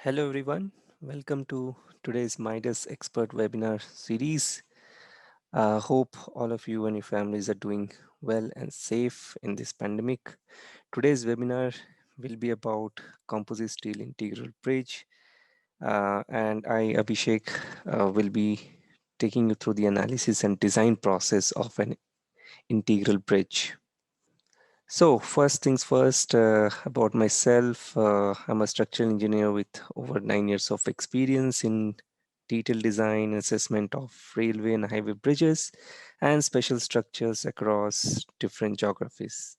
Hello everyone, welcome to today's MIDAS expert webinar series. Hope all of you and your families are doing well and safe in this pandemic. Today's webinar will be about composite steel integral bridge, and I, Abhishek, will be taking you through the analysis and design process of an integral bridge. So first things first, about myself, I'm a structural engineer with over 9 years of experience in detailed design, assessment of railway and highway bridges, and special structures across different geographies.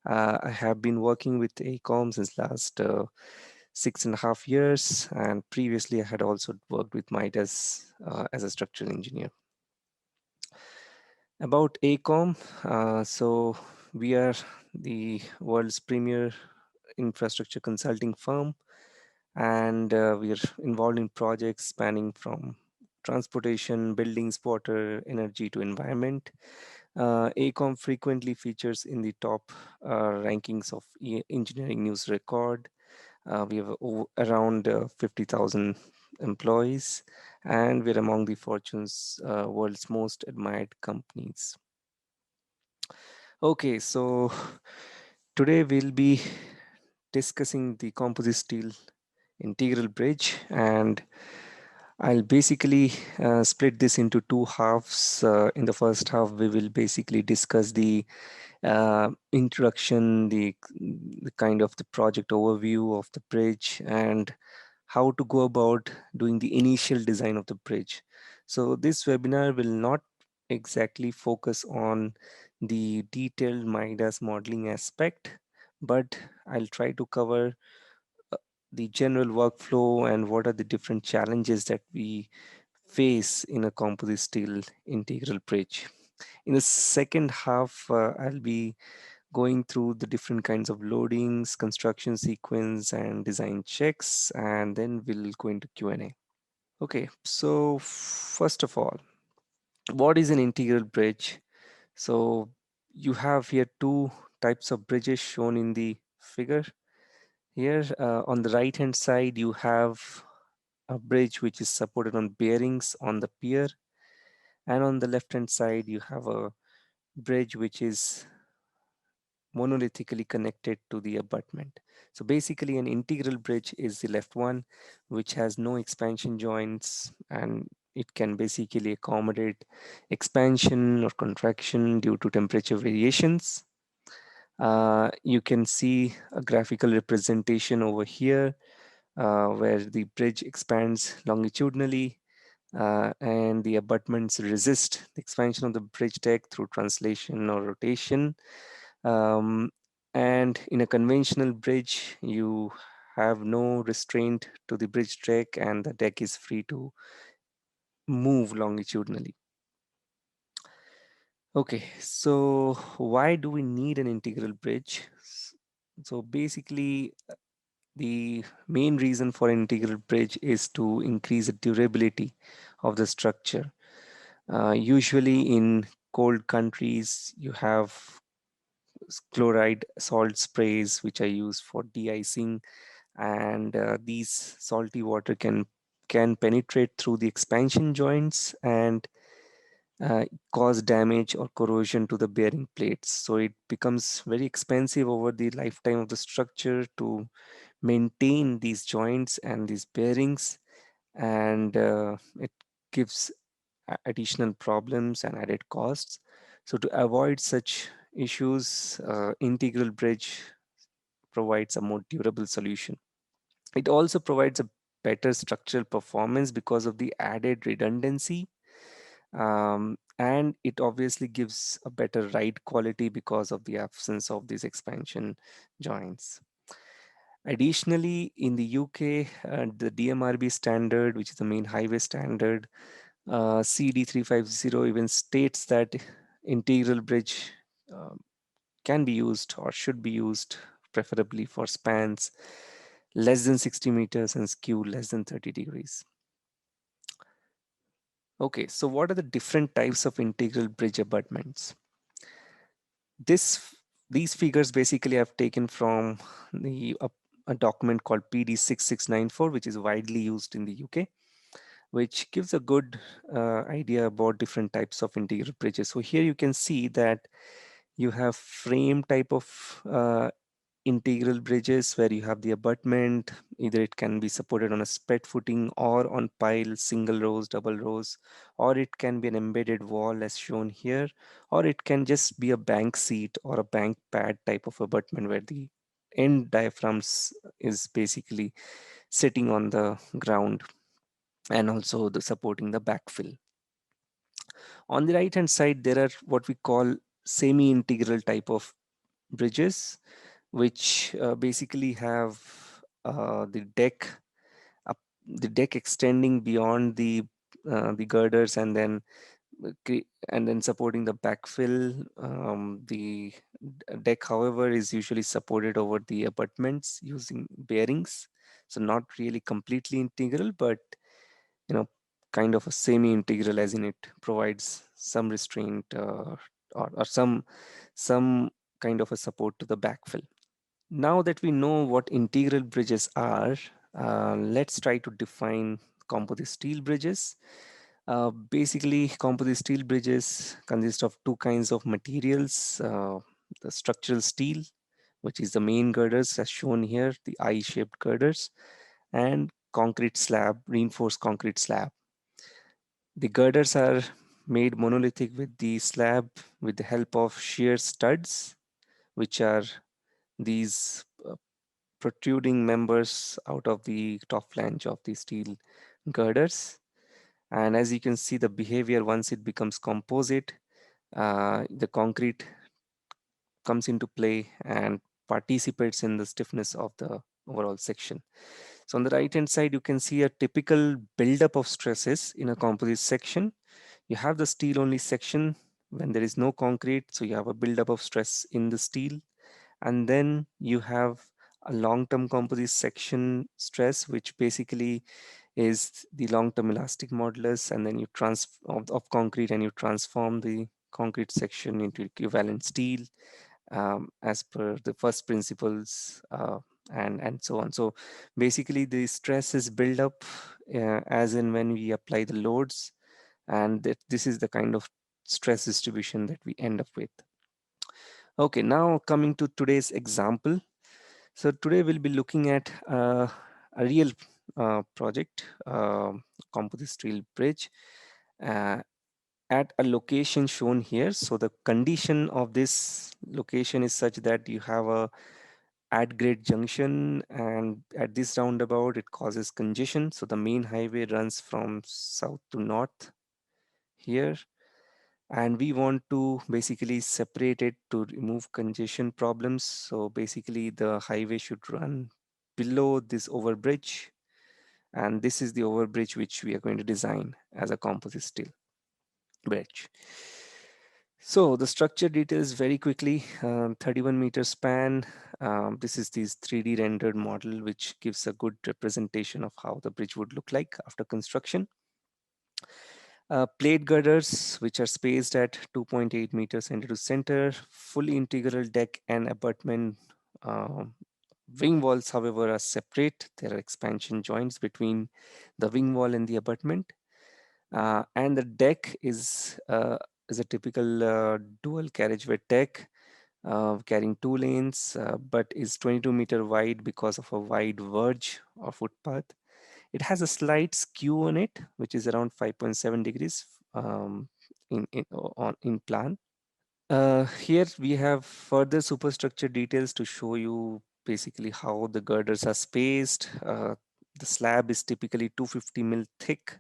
I have been working with AECOM since last 6.5 years, and previously I had also worked with MIDAS as a structural engineer. About AECOM, so we are the world's premier infrastructure consulting firm, and we are involved in projects spanning from transportation, buildings, water, energy to environment. AECOM frequently features in the top rankings of engineering news record. We have around 50,000 employees, and we're among the Fortune's world's most admired companies. Okay, so today we'll be discussing the composite steel integral bridge, and I'll basically split this into two halves. In the first half, we will basically discuss the introduction, the kind of the project overview of the bridge, and how to go about doing the initial design of the bridge. So this webinar will not exactly focus on the detailed MIDAS modeling aspect, but I'll try to cover uh, the general workflow and what are the different challenges that we face in a composite steel integral bridge. In the second half, I'll be going through the different kinds of loadings, construction sequence, and design checks, and then we'll go into Q&A. Okay, so first of all, what is an integral bridge? So you have here two types of bridges shown in the figure. Here on the right hand side, you have a bridge which is supported on bearings on the pier, and on the left hand side, you have a bridge which is monolithically connected to the abutment. So basically an integral bridge is the left one, which has no expansion joints, and it can basically accommodate expansion or contraction due to temperature variations. You can see a graphical representation over here where the bridge expands longitudinally, and the abutments resist the expansion of the bridge deck through translation or rotation. Um, and in a conventional bridge, you have no restraint to the bridge deck, and the deck is free to move longitudinally. Okay, so why do we need an integral bridge? So basically, the main reason for an integral bridge is to increase the durability of the structure. Usually in cold countries, you have chloride salt sprays which are used for de-icing, and these salty water can penetrate through the expansion joints and cause damage or corrosion to the bearing plates. So it becomes very expensive over the lifetime of the structure to maintain these joints and these bearings, and it gives additional problems and added costs. So to avoid such issues, integral bridge provides a more durable solution. It also provides a better structural performance because of the added redundancy, and it obviously gives a better ride quality because of the absence of these expansion joints. Additionally, in the UK, the DMRB standard, which is the main highway standard, CD350 even states that integral bridge um, can be used or should be used preferably for spans less than 60 meters and skew less than 30 degrees. Okay, so what are the different types of integral bridge abutments? This, these figures basically I've taken from the a document called PD6694, which is widely used in the UK, which gives a good idea about different types of integral bridges. So here you can see that you have frame type of integral bridges where you have the abutment. Either it can be supported on a spread footing or on piles, single rows, double rows, or it can be an embedded wall as shown here, or it can just be a bank seat or a bank pad type of abutment where the end diaphragms is basically sitting on the ground and also the supporting the backfill. On the right hand side, there are what we call semi-integral type of bridges, which basically have the deck up, the deck extending beyond the girders, and then supporting the backfill. The deck, however, is usually supported over the abutments using bearings, so not really completely integral, but you know, kind of a semi-integral, as in it provides some restraint or some kind of a support to the backfill. Now that we know what integral bridges are, let's try to define composite steel bridges. Basically, composite steel bridges consist of two kinds of materials: the structural steel, which is the main girders as shown here, the eye-shaped girders, and concrete slab, reinforced concrete slab. The girders are made monolithic with the slab with the help of shear studs, which are these protruding members out of the top flange of the steel girders. And as you can see, the behavior once it becomes composite, the concrete comes into play and participates in the stiffness of the overall section. So on the right hand side, you can see a typical buildup of stresses in a composite section. You have the steel only section when there is no concrete, so you have a buildup of stress in the steel, and then you have a long-term composite section stress, which basically is the long-term elastic modulus, and then you of concrete, and you transform the concrete section into equivalent steel as per the first principles, and so on. So basically the stress is built up as in when we apply the loads, and this is the kind of stress distribution that we end up with. Okay, now coming to today's example. So today we'll be looking at a real project, composite steel bridge, uh, at a location shown here. So the condition of this location is such that you have a at grade junction, and at this roundabout it causes congestion. So the main highway runs from south to north here, and we want to basically separate it to remove congestion problems. So basically the highway should run below this overbridge, and this is the overbridge which we are going to design as a composite steel bridge. So the structure details very quickly. 31-meter span. This is this 3D rendered model which gives a good representation of how the bridge would look like after construction. Plate girders, which are spaced at 2.8 meters center to center, fully integral deck and abutment. Wing walls, however, are separate. There are expansion joints between the wing wall and the abutment. And the deck is a typical dual carriageway deck carrying two lanes, but is 22-meter wide because of a wide verge or footpath. It has a slight skew on it, which is around 5.7 degrees in plan. Here we have further superstructure details to show you basically how the girders are spaced. The slab is typically 250 mil thick.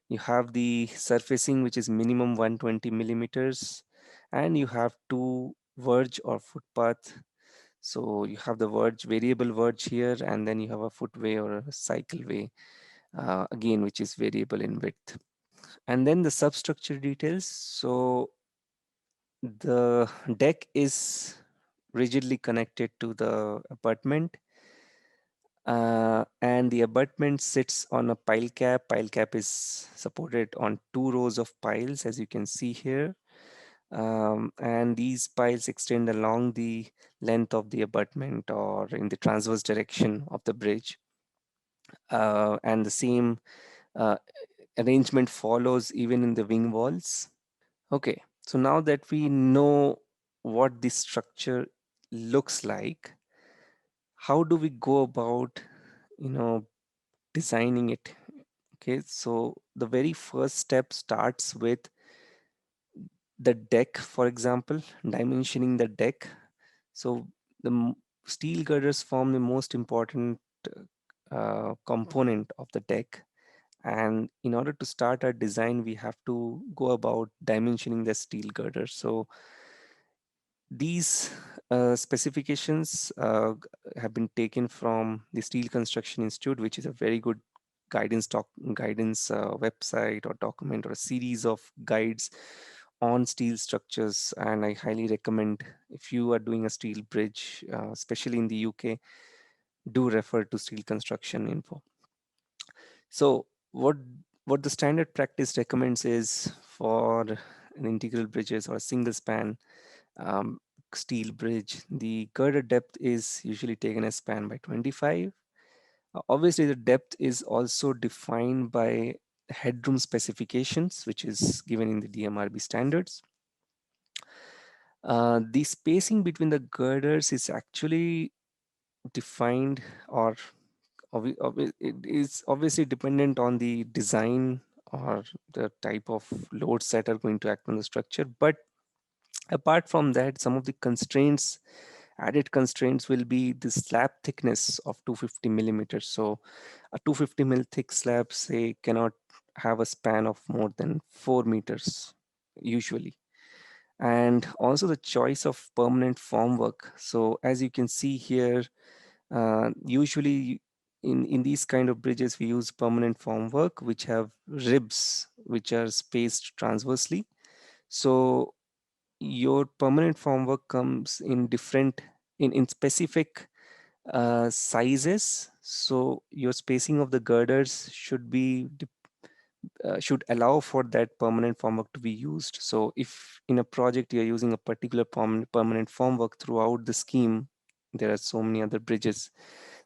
You have the surfacing, which is minimum 120 millimeters, and you have two verge or footpath. So you have the verge, variable verge here, and then you have a footway or a cycleway, again, which is variable in width. And then the substructure details. So the deck is rigidly connected to the abutment, and the abutment sits on a pile cap. Pile cap is supported on two rows of piles, as you can see here. And these piles extend along the length of the abutment or in the transverse direction of the bridge. And the same uh, arrangement follows even in the wing walls. Okay, so now that we know what this structure looks like, how do we go about, you know, designing it? Okay, so the very first step starts with the deck, for example, dimensioning the deck. So the steel girders form the most important component of the deck. And in order to start our design, we have to go about dimensioning the steel girder. So these specifications have been taken from the Steel Construction Institute, which is a very good guidance website or document or a series of guides on steel structures. And I highly recommend, if you are doing a steel bridge, especially in the UK, do refer to Steel Construction Info. So what the standard practice recommends is for an integral bridges or a single span um, steel bridge, the girder depth is usually taken as span by 25. Obviously, the depth is also defined by headroom specifications, which is given in the DMRB standards. The spacing between the girders is actually defined, or it is obviously dependent on the design or the type of loads that are going to act on the structure. But apart from that, some of the added constraints will be the slab thickness of 250 millimeters. So a 250 mil thick slab, say, cannot have a span of more than 4 meters usually. And also the choice of permanent formwork. So as you can see here, usually in these kind of bridges, we use permanent formwork, which have ribs, which are spaced transversely. So your permanent formwork comes in in specific sizes. So your spacing of the girders should allow for that permanent formwork to be used. So if in a project you're using a particular permanent formwork throughout the scheme, there are so many other bridges,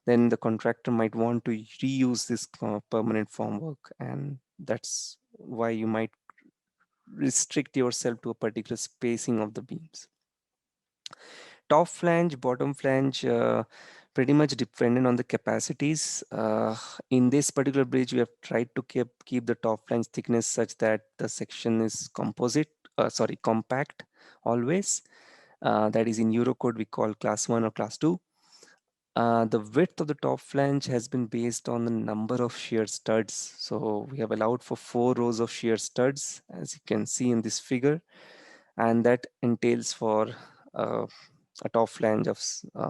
then the contractor might want to reuse this permanent formwork, and that's why you might restrict yourself to a particular spacing of the beams. Top flange, bottom flange, pretty much dependent on the capacities. In this particular bridge, we have tried to keep the top flange thickness such that the section is compact always. That is in Eurocode, we call class 1 or class 2. The width of the top flange has been based on the number of shear studs. So we have allowed for 4 rows of shear studs, as you can see in this figure, and that entails for uh, a top flange of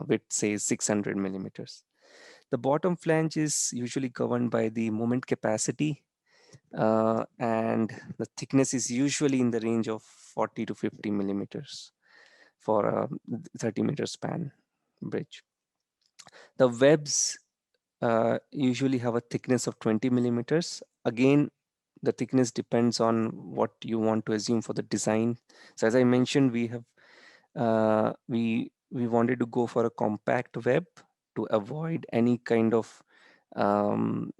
width, say 600 millimeters. The bottom flange is usually governed by the moment capacity, and the thickness is usually in the range of 40 to 50 millimeters for a 30-meter span bridge. The webs usually have a thickness of 20 millimeters. Again, the thickness depends on what you want to assume for the design. So as I mentioned, we wanted to go for a compact web to avoid any kind of um,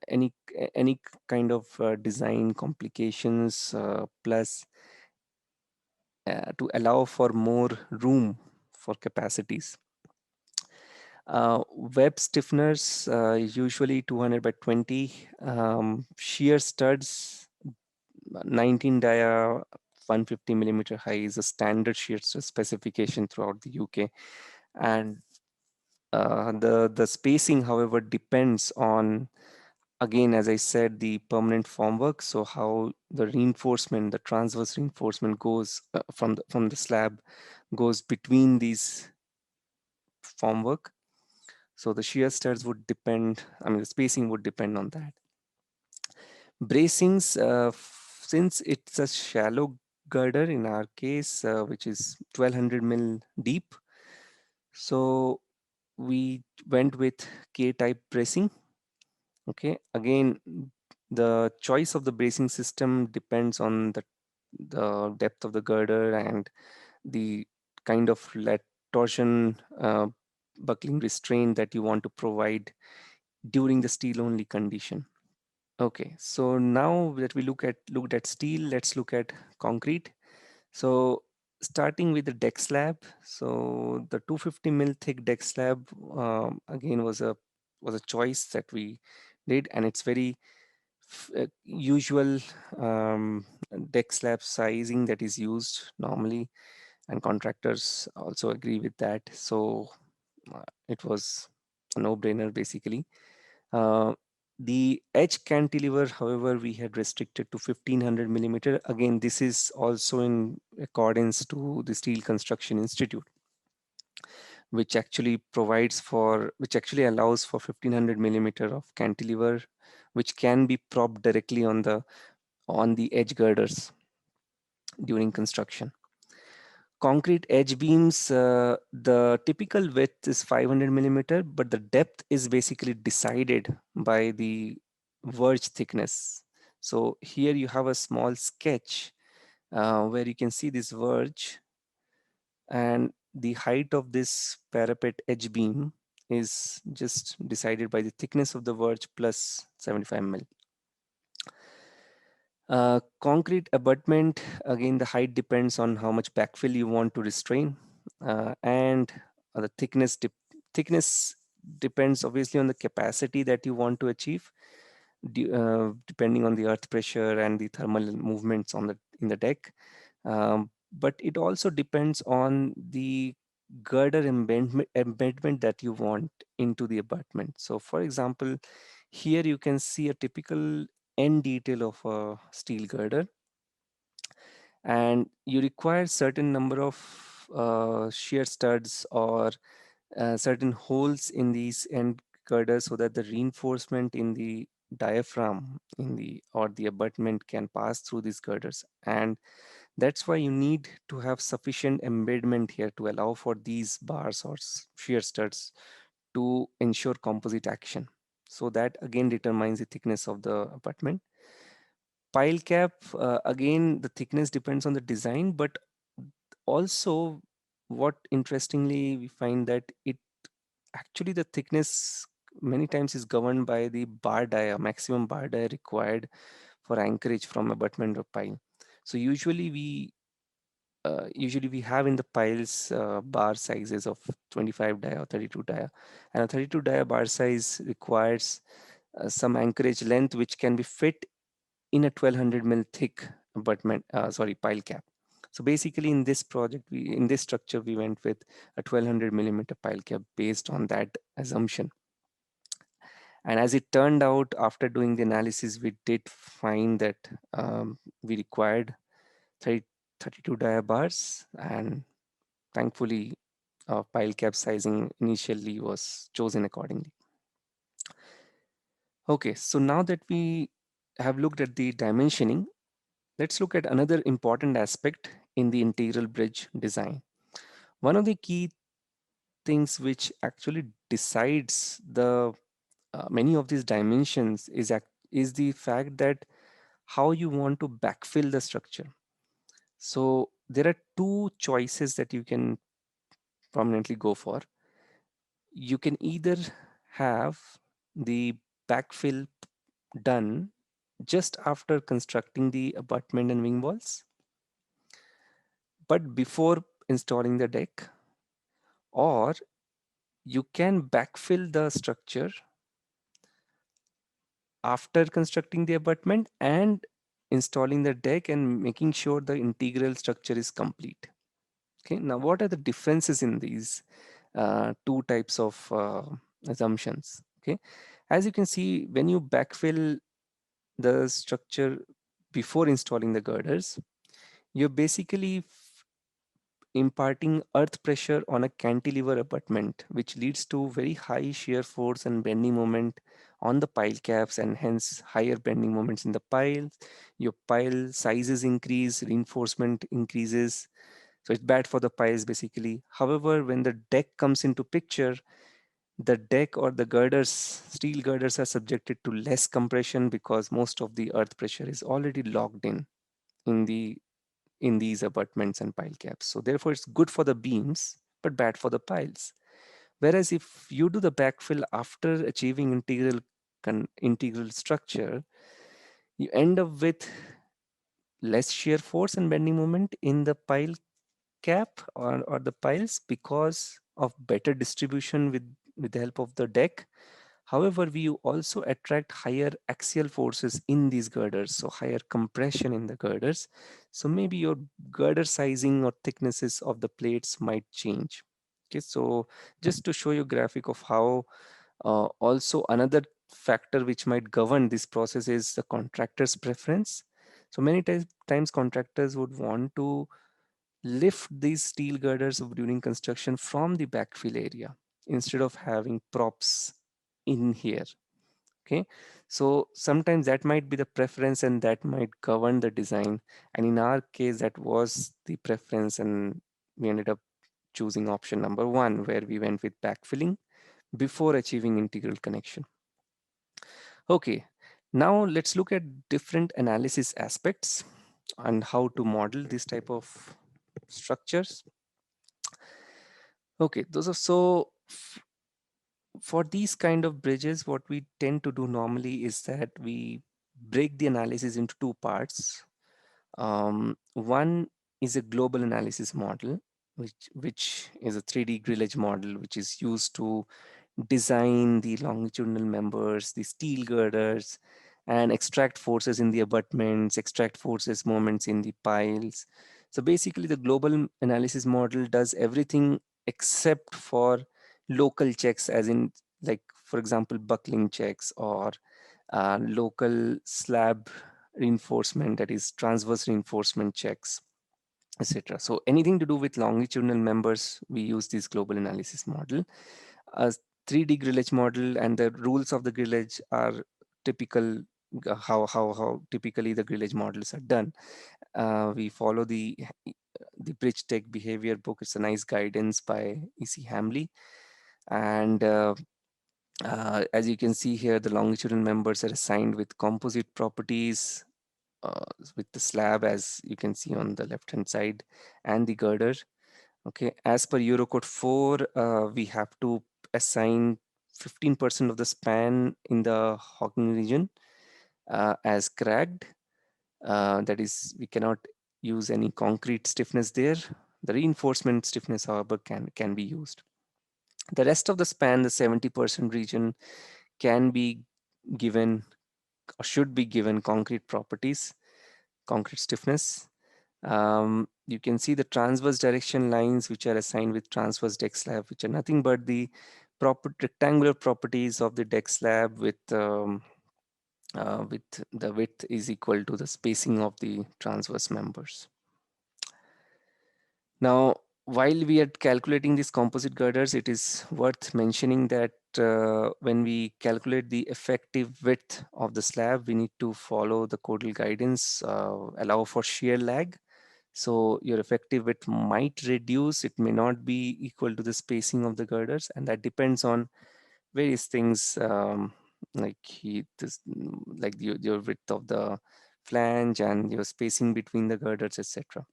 any kind of design complications, plus to allow for more room for capacities. Web stiffeners, usually 200 by 20. Shear studs, 19 dia, 150 millimeter high is a standard shear specification throughout the UK. And the spacing, however, depends on, again, as I said, the permanent formwork. So how the reinforcement, the transverse reinforcement goes from the slab goes between these formwork. So the shear studs would depend, I mean, the spacing would depend on that. Bracings, since it's a shallow girder in our case, which is 1200 mil deep, so we went with K-type bracing. Okay, again, the choice of the bracing system depends on the depth of the girder and the kind of torsion buckling restraint that you want to provide during the steel only condition. Okay, so now that we looked at steel, let's look at concrete. So starting with the deck slab, so the 250 mil thick deck slab again was a choice that we did, and it's very usual deck slab sizing that is used normally, and contractors also agree with that. So it was a no-brainer basically. Uh, the edge cantilever, however, we had restricted to 1500 millimeter. Again, this is also in accordance to the Steel Construction Institute, which actually allows for 1500 millimeter of cantilever, which can be propped directly on the edge girders during construction. Concrete edge beams, the typical width is 500 millimeter, but the depth is basically decided by the verge thickness. So here you have a small sketch where you can see this verge, and the height of this parapet edge beam is just decided by the thickness of the verge plus 75 mil. Concrete abutment, again, the height depends on how much backfill you want to restrain, and the thickness depends obviously on the capacity that you want to achieve, depending on the earth pressure and the thermal movements in the deck. But it also depends on the girder embedment that you want into the abutment. So, for example, here you can see a typical end detail of a steel girder, and you require certain number of shear studs or certain holes in these end girders so that the reinforcement in the diaphragm or the abutment can pass through these girders, and that's why you need to have sufficient embedment here to allow for these bars or shear studs to ensure composite action. So that again determines the thickness of the abutment. Pile cap, again, the thickness depends on the design, but also what interestingly we find that it actually the thickness many times is governed by the bar dia, maximum bar dia required for anchorage from abutment or pile. So usually we have in the piles bar sizes of 25 dia or 32 dia, and a 32 dia bar size requires some anchorage length which can be fit in a 1200 mil thick pile cap. So basically in this project, in this structure, we went with a 1200 millimeter pile cap based on that assumption. And as it turned out, after doing the analysis, we did find that we required 30, 32 dia bars, and thankfully pile cap sizing initially was chosen accordingly. Okay, so now that we have looked at the dimensioning, let's look at another important aspect in the integral bridge design. One of the key things which actually decides the many of these dimensions is the fact that how you want to backfill the structure. So there are two choices that you can prominently go for. You can either have the backfill done just after constructing the abutment and wing walls, but before installing the deck, or you can backfill the structure after constructing the abutment and installing the deck and making sure the integral structure is complete. Okay, now what are the differences in these two types of assumptions? Okay, as you can see, when you backfill the structure before installing the girders, you're basically imparting earth pressure on a cantilever abutment, which leads to very high shear force and bending moment on the pile caps, and hence higher bending moments in the piles. Your pile sizes increase, reinforcement increases. So it's bad for the piles basically. However, when the deck comes into picture, the deck or the girders, steel girders are subjected to less compression because most of the earth pressure is already locked in the in these abutments and pile caps. So therefore, it's good for the beams, but bad for the piles. Whereas if you do the backfill after achieving integral structure, you end up with less shear force and bending moment in the pile cap or the piles because of better distribution with the help of the deck. However, we also attract higher axial forces in these girders, so higher compression in the girders. So maybe your girder sizing or thicknesses of the plates might change. Okay, so just to show you graphic of how also another factor which might govern this process is the contractor's preference. So many times contractors would want to lift these steel girders during construction from the backfill area instead of having props in here. Okay, so sometimes that might be the preference and that might govern the design, and in our case that was the preference, and we ended up choosing option number one, where we went with backfilling before achieving integral connection. Okay, now let's look at different analysis aspects and how to model this type of structures. Okay, those are for these kind of bridges, what we tend to do normally is that we break the analysis into two parts. One is a global analysis model, which is a 3D grillage model, which is used to design the longitudinal members, the steel girders, and extract forces in the abutments, extract forces moments in the piles. So basically, the global analysis model does everything except for local checks, as in, like, for example, buckling checks or local slab reinforcement, that is transverse reinforcement checks, etc. So anything to do with longitudinal members, we use this global analysis model. A 3D grillage model and the rules of the grillage are typical, how typically the grillage models are done. We follow the bridge tech behavior book. It's a nice guidance by E.C. Hamley. And as you can see here, the longitudinal members are assigned with composite properties, with the slab, as you can see on the left hand side, and the girder. Okay, as per Eurocode 4, we have to assign 15% of the span in the Hawking region as cracked. That is, we cannot use any concrete stiffness there. The reinforcement stiffness, however, can be used. The rest of the span, the 70% region, can be given or should be given concrete properties, concrete stiffness. You can see the transverse direction lines which are assigned with transverse deck slab, which are nothing but the proper rectangular properties of the deck slab with the width is equal to the spacing of the transverse members. Now, while we are calculating these composite girders, it is worth mentioning that when we calculate the effective width of the slab, we need to follow the codal guidance, allow for shear lag. So your effective width might reduce, it may not be equal to the spacing of the girders, and that depends on various things, like your width of the flange and your spacing between the girders, etc.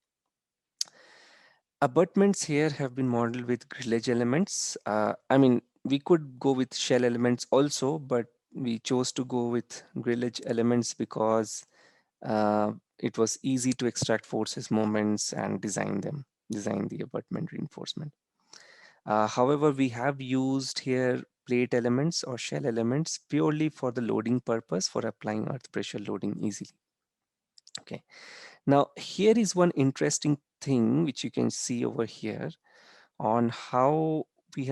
Abutments here have been modeled with grillage elements. I mean, we could go with shell elements also, but we chose to go with grillage elements because it was easy to extract forces, moments, and design the abutment reinforcement. However, we have used here plate elements or shell elements purely for the loading purpose, for applying earth pressure loading easily. Okay. Now, here is one interesting thing which you can see over here on how we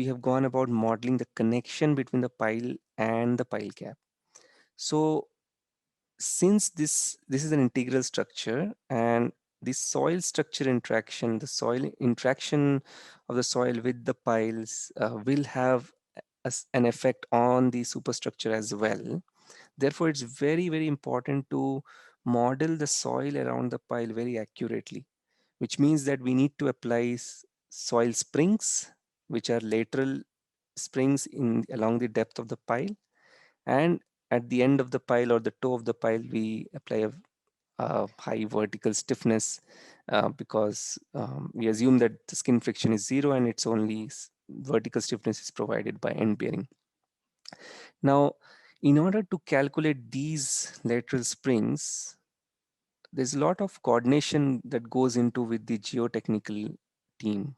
have gone about modeling the connection between the pile and the pile cap. So since this is an integral structure, and the soil structure interaction, the soil interaction of the soil with the piles will have an effect on the superstructure as well. Therefore, it's very, very important to model the soil around the pile very accurately, which means that we need to apply soil springs, which are lateral springs in along the depth of the pile, and at the end of the pile or the toe of the pile, we apply high vertical stiffness because we assume that the skin friction is zero and it's only vertical stiffness is provided by end bearing. Now, in order to calculate these lateral springs, there's a lot of coordination that goes into with the geotechnical team.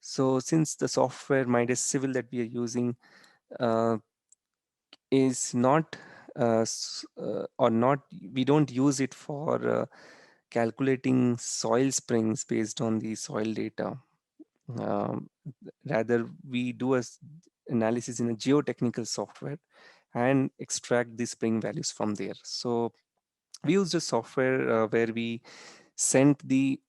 So since the software MIDAS Civil that we are using uh, is not or not, we don't use it for calculating soil springs based on the soil data. Um, Rather, we do a analysis in a geotechnical software and extract the spring values from there. So we used a software where we sent the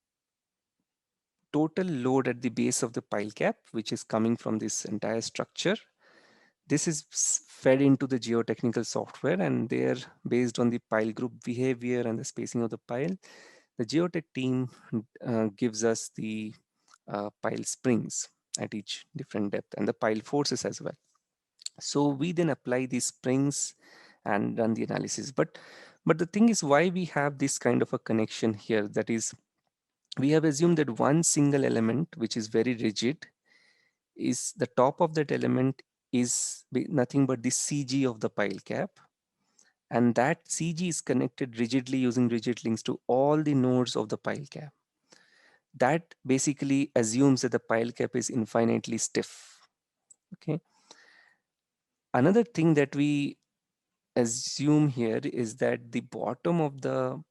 total load at the base of the pile cap, which is coming from this entire structure. This is fed into the geotechnical software, and there, based on the pile group behavior and the spacing of the pile, the geotech team gives us the pile springs at each different depth and the pile forces as well. So we then apply these springs and run the analysis. But the thing is, why we have this kind of a connection here, that is, we have assumed that one single element which is very rigid is the top of that element is nothing but the CG of the pile cap, and that CG is connected rigidly using rigid links to all the nodes of the pile cap. That basically assumes that the pile cap is infinitely stiff. Okay. Another thing that we assume here is that the bottom of the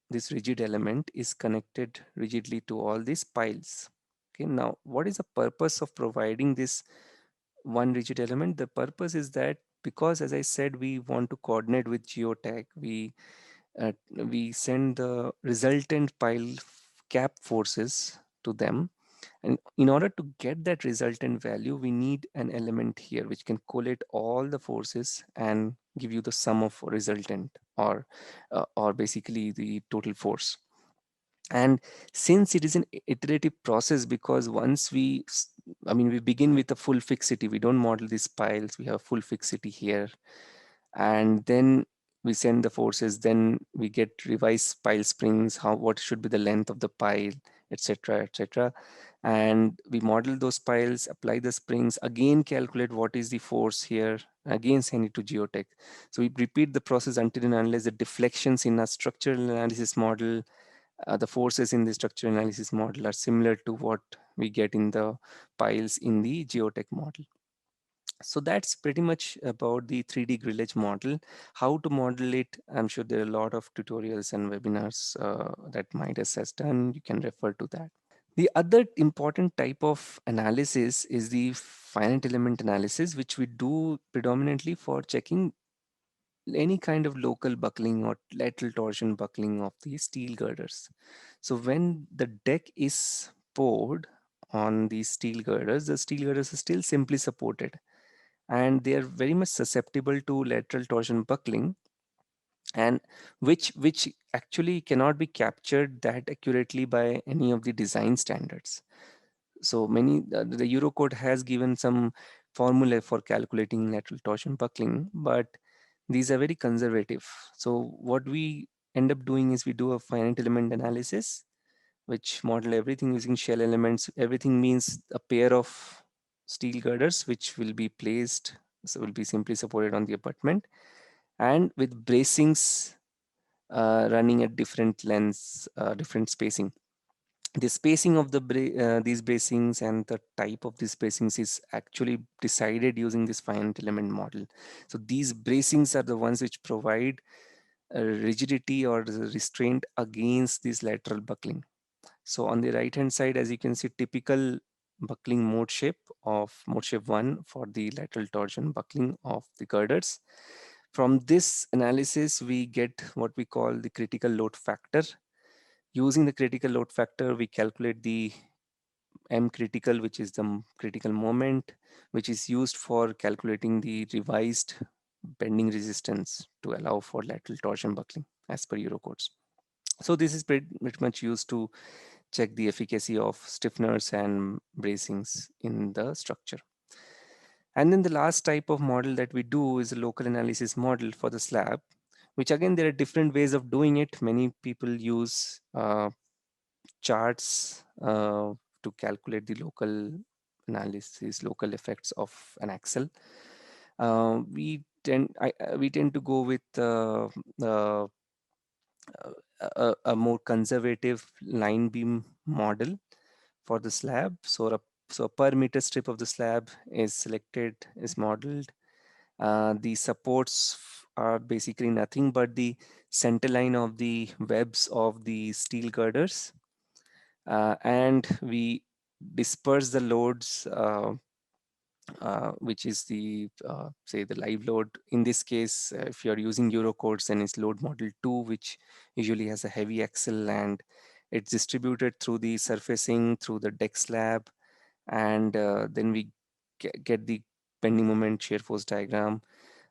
this rigid element is connected rigidly to all these piles. Okay, now what is the purpose of providing this one rigid element? The purpose is that because, as I said, we want to coordinate with geotech, we send the resultant pile cap forces to them, and in order to get that resultant value, we need an element here which can collate all the forces and give you the sum of resultant, or basically the total force. And since it is an iterative process, because once I mean, we begin with a full fixity, we don't model these piles, we have full fixity here, and then we send the forces, then we get revised pile springs, what should be the length of the pile, etc., etc. And we model those piles, apply the springs, again calculate what is the force here, again send it to geotech. So we repeat the process until and unless the deflections in a structural analysis model, the forces in the structural analysis model are similar to what we get in the piles in the geotech model. So that's pretty much about the 3D grillage model. How to model it, I'm sure there are a lot of tutorials and webinars that MIDAS has done. You can refer to that. The other important type of analysis is the finite element analysis, which we do predominantly for checking any kind of local buckling or lateral torsion buckling of the steel girders. So when the deck is poured on these steel girders, the steel girders are still simply supported, and they are very much susceptible to lateral torsion buckling, and which actually cannot be captured that accurately by any of the design standards. So the Eurocode has given some formula for calculating lateral torsion buckling, but these are very conservative. So what we end up doing is we do a finite element analysis, which model everything using shell elements. Everything means a pair of steel girders, which will be placed, so will be simply supported on the abutment, and with bracings running at different lengths, different spacing. The spacing of these bracings and the type of these bracings is actually decided using this finite element model. So these bracings are the ones which provide rigidity or the restraint against this lateral buckling. So on the right hand side, as you can see, typical buckling mode shape 1 for the lateral torsion buckling of the girders. From this analysis, we get what we call the critical load factor. Using the critical load factor, we calculate the M critical, which is the critical moment, which is used for calculating the revised bending resistance to allow for lateral torsion buckling as per Eurocodes. So this is pretty much used to check the efficacy of stiffeners and bracings in the structure. And then the last type of model that we do is a local analysis model for the slab, which again, there are different ways of doing it. Many people use charts to calculate the local analysis, local effects of an axle. We tend to go with uh, a more conservative line beam model for the slab. So a per meter strip of the slab is selected, is modeled. The supports are basically nothing but the center line of the webs of the steel girders, and we disperse the loads, which is the say the live load. In this case, if you're using Eurocodes, then it's load model 2, which usually has a heavy axle, and it's distributed through the surfacing, through the deck slab, and then we get the bending moment shear force diagram.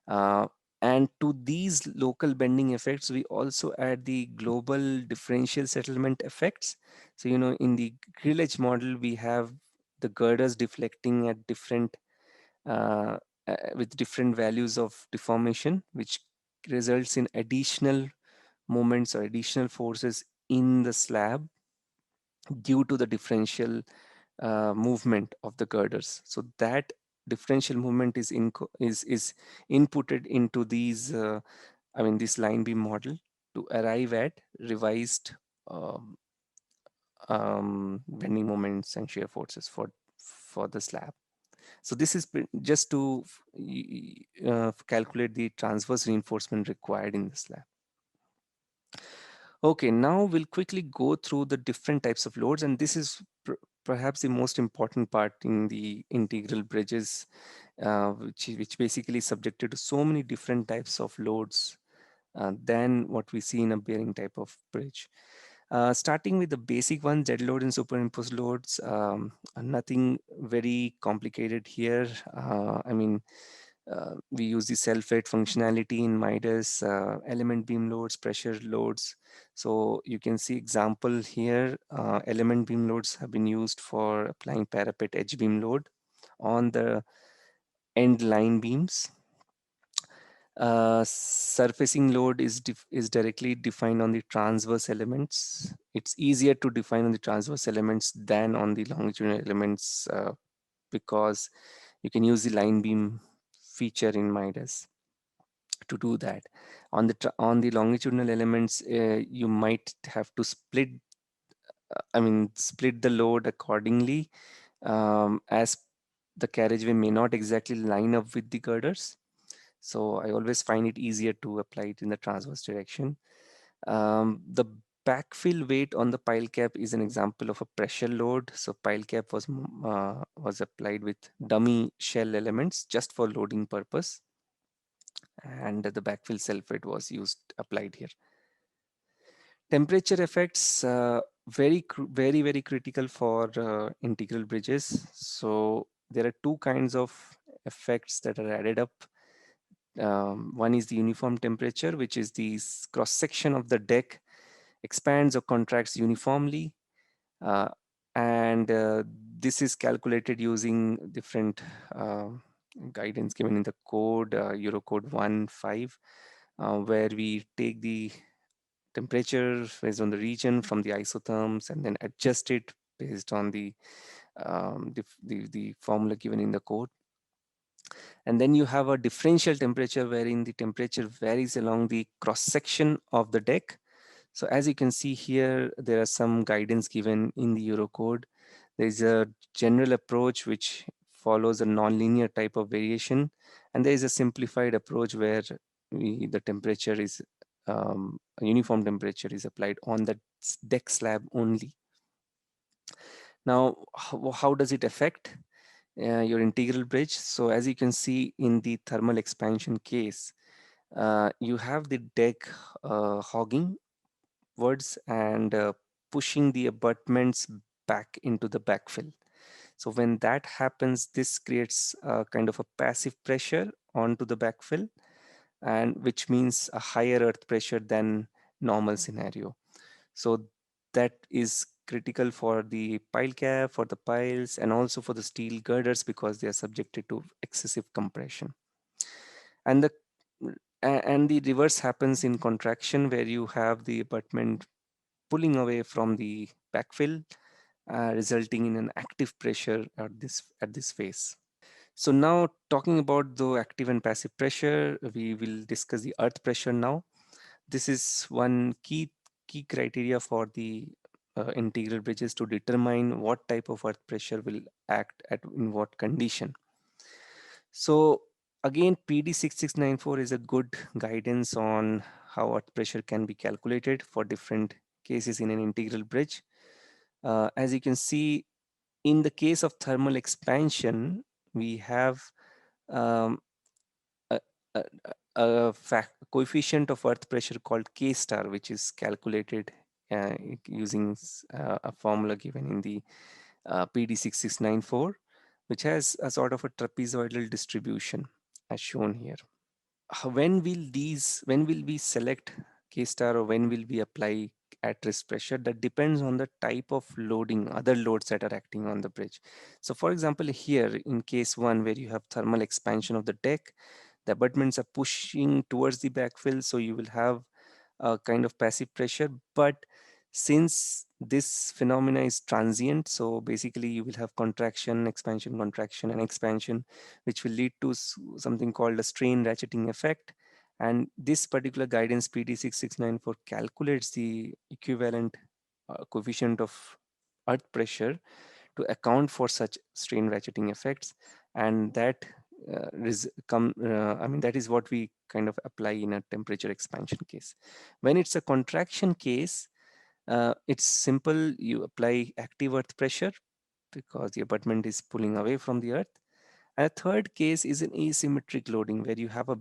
uh, and to these local bending effects, we also add the global differential settlement effects. So, in the grill edge model, we have the girders deflecting at different, uh, with different values of deformation, which results in additional moments or additional forces in the slab due to the differential movement of the girders. So that differential movement is inputted into these, this line beam model to arrive at revised um, bending moments and shear forces for the slab. So this is just to calculate the transverse reinforcement required in the slab. Okay, now we'll quickly go through the different types of loads, and this is perhaps the most important part in the integral bridges, which basically is subjected to so many different types of loads than what we see in a bearing type of bridge. Starting with the basic one, dead load and superimposed loads, nothing very complicated here. We use the self-weight functionality in MIDAS, element beam loads, pressure loads. So you can see example here, element beam loads have been used for applying parapet edge beam load on the end line beams. Surfacing load is directly defined on the transverse elements. It's easier to define on the transverse elements than on the longitudinal elements, because you can use the line beam feature in MIDAS to do that. On the longitudinal elements, you might have to split the load accordingly, as the carriageway may not exactly line up with the girders. So I always find it easier to apply it in the transverse direction. The backfill weight on the pile cap is an example of a pressure load. So pile cap was applied with dummy shell elements just for loading purpose, and the backfill self weight was applied here. Temperature effects, very critical for integral bridges. So there are two kinds of effects that are added up. One is the uniform temperature, which is the cross section of the deck expands or contracts uniformly, uh, and this is calculated using different uh, guidance given in the code, Eurocode 1.5, where we take the temperature based on the region from the isotherms and then adjust it based on the formula given in the code. And then you have a differential temperature wherein the temperature varies along the cross section of the deck. So as you can see here, there are some guidance given in the Eurocode. There is a general approach which follows a nonlinear type of variation, and there is a simplified approach where the temperature is a uniform temperature is applied on the deck slab only. Now, how does it affect your integral bridge? So as you can see in the thermal expansion case, you have the deck hogging words and pushing the abutments back into the backfill. So when that happens, this creates a kind of a passive pressure onto the backfill, and which means a higher earth pressure than normal scenario. So that is critical for the pile cap, for the piles, and also for the steel girders because they are subjected to excessive compression. And the And the reverse happens in contraction, where you have the abutment pulling away from the backfill, resulting in an active pressure at this phase. So now, talking about the active and passive pressure, we will discuss the earth pressure now. This is one key criteria for the integral bridges to determine what type of earth pressure will act at in what condition. So again, PD 6694 is a good guidance on how earth pressure can be calculated for different cases in an integral bridge. As you can see, in the case of thermal expansion, we have um, a, a, coefficient of earth pressure called K star, which is calculated using a formula given in the PD 6694, which has a sort of a trapezoidal distribution as shown here. When will we select K star, or when will we apply at rest pressure? That depends on the type of loading, other loads that are acting on the bridge. So for example, here in case one, where you have thermal expansion of the deck, the abutments are pushing towards the backfill, so you will have a kind of passive pressure. But since this phenomena is transient, so basically you will have contraction, contraction, and expansion, which will lead to something called a strain ratcheting effect. And this particular guidance PD6694 calculates the equivalent coefficient of earth pressure to account for such strain ratcheting effects, and that that is what we kind of apply in a temperature expansion case. When it's a contraction case, it's simple. You apply active earth pressure because the abutment is pulling away from the earth. And a third case is an asymmetric loading, where you have a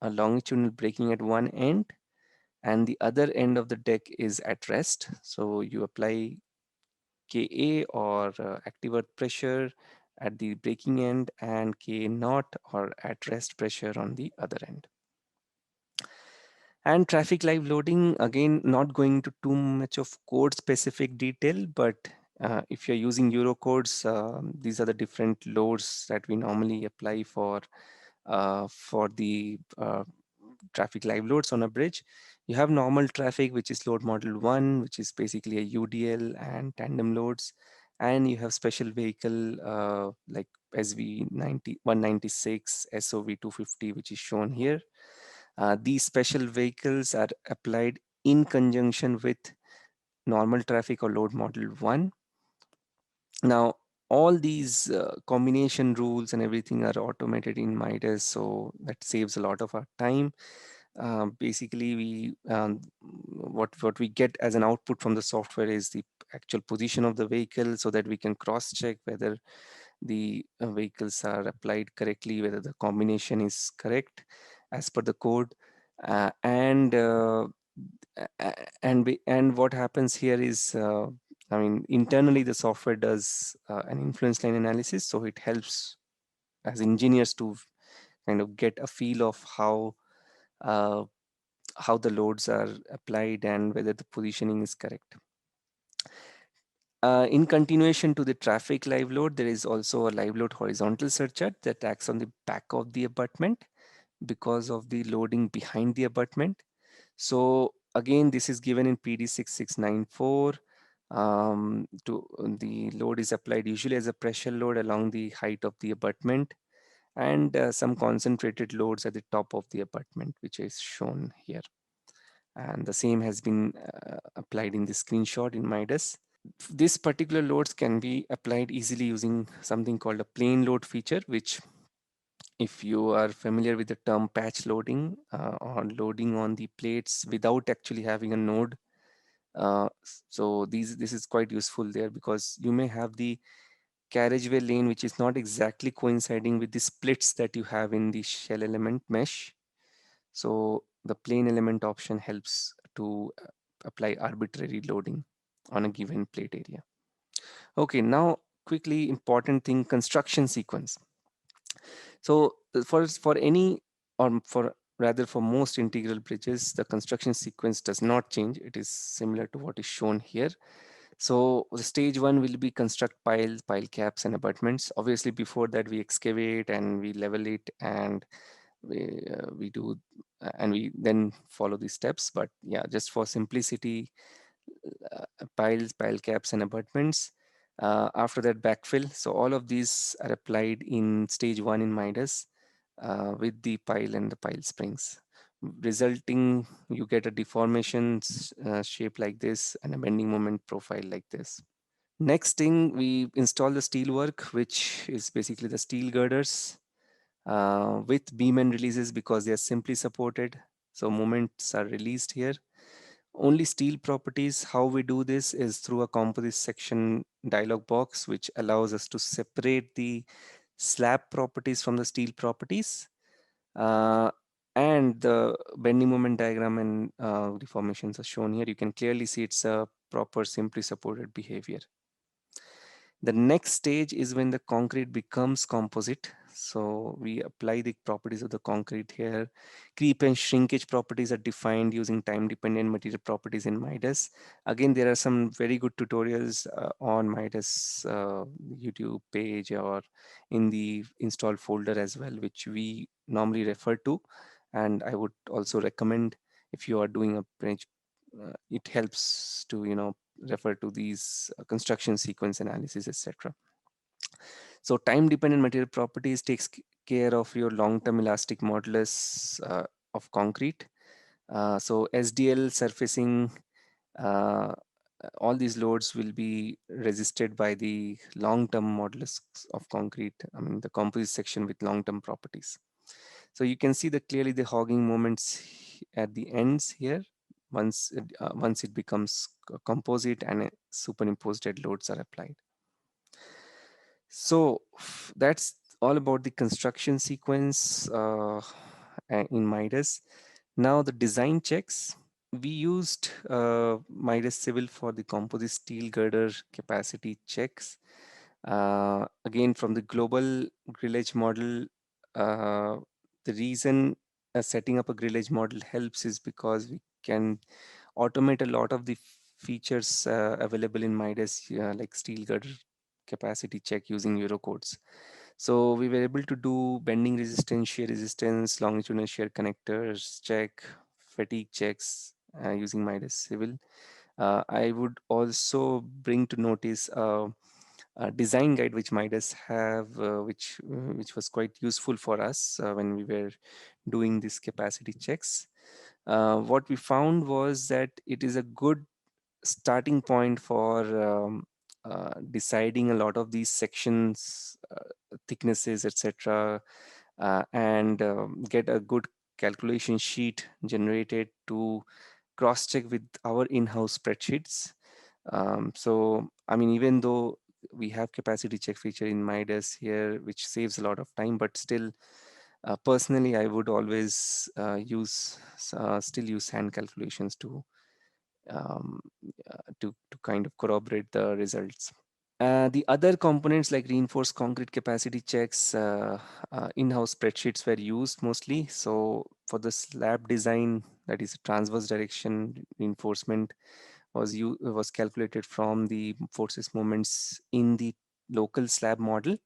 longitudinal breaking at one end, and the other end of the deck is at rest. So you apply Ka, or active earth pressure at the breaking end, and K naught, or at rest pressure, on the other end. And traffic live loading, again, not going to too much of code specific detail, but if you're using Eurocodes, these are the different loads that we normally apply for the traffic live loads on a bridge. You have normal traffic, which is load model 1, which is basically a UDL and tandem loads. And you have special vehicle like SV 196, SOV 250, which is shown here. These special vehicles are applied in conjunction with normal traffic or load model 1. Now, all these combination rules and everything are automated in MIDAS, so that saves a lot of our time. Basically, what we get as an output from the software is the actual position of the vehicle, so that we can cross-check whether the vehicles are applied correctly, whether the combination is correct as per the code. Uh, and uh, and what happens here is, internally the software does an influence line analysis, so it helps as engineers to kind of get a feel of uh, how the loads are applied and whether the positioning is correct. In continuation to the traffic live load, there is also a live load horizontal surcharge that acts on the back of the abutment because of the loading behind the abutment. So again, this is given in PD 6694. The load is applied usually as a pressure load along the height of the abutment, and some concentrated loads at the top of the abutment, which is shown here. And the same has been applied in the screenshot in MIDAS. This particular loads can be applied easily using something called a plane load feature, which, if you are familiar with the term patch loading, or loading on the plates without actually having a node, so this is quite useful there, because you may have the carriageway lane which is not exactly coinciding with the splits that you have in the shell element mesh. So the plane element option helps to apply arbitrary loading on a given plate area. Okay, now quickly, important thing, construction sequence. So for any, or for rather for most integral bridges, the construction sequence does not change. It is similar to what is shown here. So the stage one will be construct piles, pile caps, and abutments. Obviously, before that we excavate and we level it, and we do, and we then follow these steps. But yeah, just for simplicity, piles, pile caps, and abutments. After that, backfill. So all of these are applied in stage one in MIDAS with the pile and the pile springs, resulting you get a deformation shape like this and a bending moment profile like this. Next thing, we install the steel work, which is basically the steel girders with beam and releases because they are simply supported. So moments are released here. Only steel properties. How we do this is through a composite section dialog box, which allows us to separate the slab properties from the steel properties. Uh, and the bending moment diagram and deformations are shown here. You can clearly see it's a proper simply supported behavior. The next stage is when the concrete becomes composite. So we apply the properties of the concrete here. Creep and shrinkage properties are defined using time-dependent material properties in MIDAS. Again, there are some very good tutorials on MIDAS YouTube page or in the install folder as well, which we normally refer to. And I would also recommend if you are doing a bridge, it helps to, refer to these construction sequence analysis, etc. So time dependent material properties takes care of your long-term elastic modulus of concrete. So SDL surfacing, uh, all these loads will be resisted by the long-term modulus of concrete. I mean the composite section with long-term properties. So you can see that clearly the hogging moments at the ends here once it becomes composite and superimposed dead loads are applied. So that's all about the construction sequence in MIDAS. Now the design checks. We used MIDAS Civil for the composite steel girder capacity checks. Again, from the global grillage model, uh, the reason setting up a grillage model helps is because we can automate a lot of the features available in MIDAS, like steel girder capacity check using Eurocodes. So we were able to do bending resistance, shear resistance, longitudinal shear connectors check, fatigue checks using MIDAS Civil. I would also bring to notice a design guide which Midas have, which was quite useful for us when we were doing these capacity checks. What we found was that it is a good starting point for deciding a lot of these sections, thicknesses, etc., and get a good calculation sheet generated to cross check with our in-house spreadsheets. So, I mean, even though we have capacity check feature in MIDAS here, which saves a lot of time, but still, personally, I would always still use hand calculations um, to kind of corroborate the results. The other components like reinforced concrete capacity checks, in-house spreadsheets were used mostly. So for the slab design, that is transverse direction reinforcement was calculated from the forces moments in the local slab model.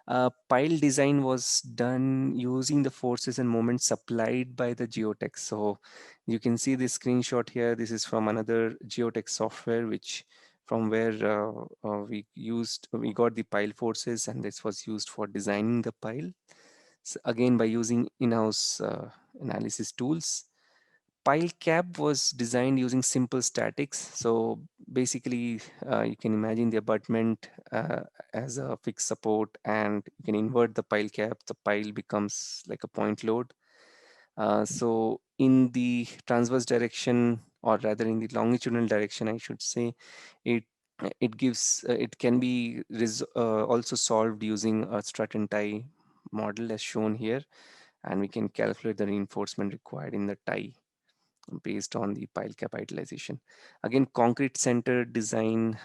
Pile design was done using the forces and moments supplied by the geotech. So you can see this screenshot here. This is from another geotech software, which from where we got the pile forces, and this was used for designing the pile. So again, by using in-house analysis tools. Pile cap was designed using simple statics. So basically, you can imagine the abutment as a fixed support, and you can invert the pile cap. The pile becomes like a point load. So in the transverse direction, or rather in the longitudinal direction, I should say, it it can be also solved using a strut and tie model as shown here, and we can calculate the reinforcement required in the tie based on the pile cap idealization. Again, concrete center design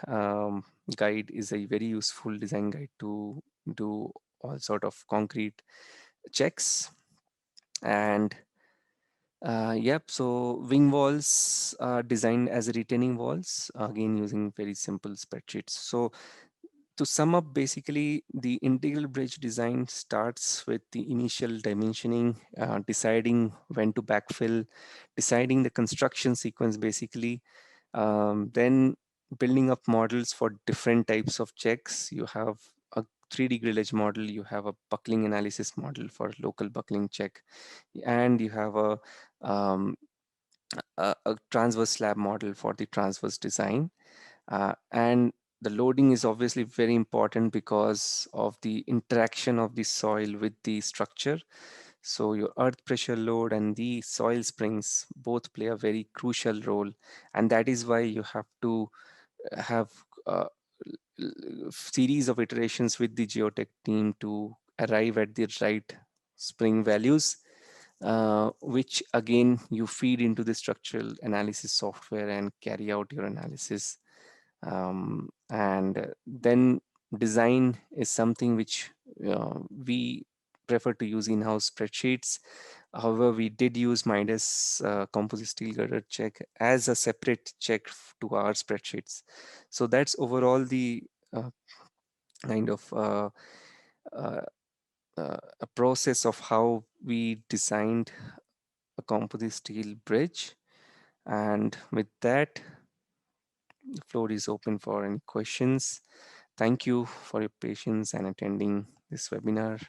guide is a very useful design guide to do all sort of concrete checks. And yep, so wing walls are designed as retaining walls, again using very simple spreadsheets. So To sum up, basically, the integral bridge design starts with the initial dimensioning, deciding when to backfill, deciding the construction sequence, basically, then building up models for different types of checks. You have a 3D grillage model, you have a buckling analysis model for local buckling check, and you have um, a transverse slab model for the transverse design. And the loading is obviously very important because of the interaction of the soil with the structure. So your earth pressure load and the soil springs both play a very crucial role. And that is why you have to have a series of iterations with the geotech team to arrive at the right spring values, which again you feed into the structural analysis software and carry out your analysis. And then design is something which we prefer to use in-house spreadsheets. However, we did use MIDAS composite steel girder check as a separate check to our spreadsheets. So that's overall the uh, kind of uh, a process of how we designed a composite steel bridge. And with that, the floor is open for any questions. Thank you for your patience and attending this webinar.